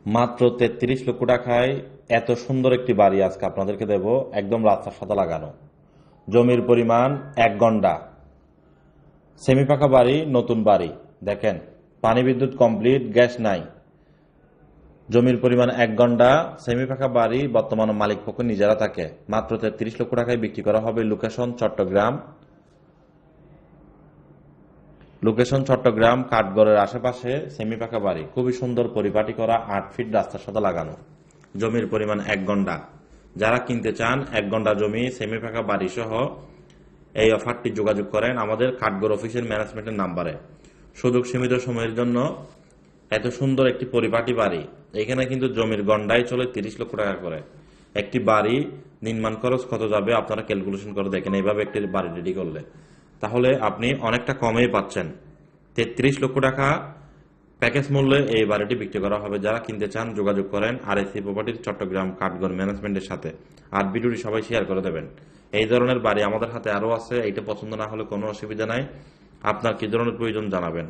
মাত্র 33 লক্ষ টাকায় এত সুন্দর একটি বাড়ি আজকে আপনাদেরকে দেব, একদম রাস্তার সাথে লাগানো। জমির পরিমাণ 1 গন্ডা, সেমি পাকা বাড়ি, নতুন বাড়ি। দেখেন, পানি বিদ্যুৎ কমপ্লিট, গ্যাস নাই। জমির পরিমাণ 1 গন্ডা, সেমি পাকা বাড়ি, বর্তমানে মালিক পক্ষ নিজেরা থাকে। মাত্র 33 লক্ষ টাকায় বিক্রি করা হবে। লোকেশন চট্টগ্রাম, কাঠগড়ের আশেপাশে সেমি পাকা বাড়ি, খুবই সুন্দর পরিপাটি করা, 8 ফিট রাস্তার সাথে লাগানো। জমির পরিমাণ 1 গন্ডা। যারা কিনতে চান 1 গন্ডা জমি, সেমি পাকা বাড়ি সহ এই অফারটি যোগাযোগ করেন আমাদের কাঠগড় অফিসের ম্যানেজমেন্টের নাম্বারে। সুযোগ সীমিত সময়ের জন্য এত সুন্দর একটি পরিপাটি বাড়ি। এখানে কিন্তু জমির গন্ডায় চলে 30 লক্ষ টাকা করে। একটি বাড়ি নির্মাণ খরচ কত যাবে আপনারা ক্যালকুলেশন করে দেখেন, এইভাবে একটি বাড়ি রেডি করলে তাহলে আপনি অনেকটা কমেই পাচ্ছেন। 33 লক্ষ টাকা প্যাকেজ মূল্যে এই বাড়িটি বিক্রি করা হবে। যারা কিনতে চান যোগাযোগ করেন আরএসি প্রপার্টির চট্টগ্রাম কাঠগড় ম্যানেজমেন্টের সাথে। আর ভিডিওটি সবাই শেয়ার করে দেবেন। এই ধরনের বাড়ি আমাদের হাতে আরও আছে, এইটা পছন্দ না হলে কোনো অসুবিধা নাই। আপনার কি ধরনের প্রয়োজন জানাবেন।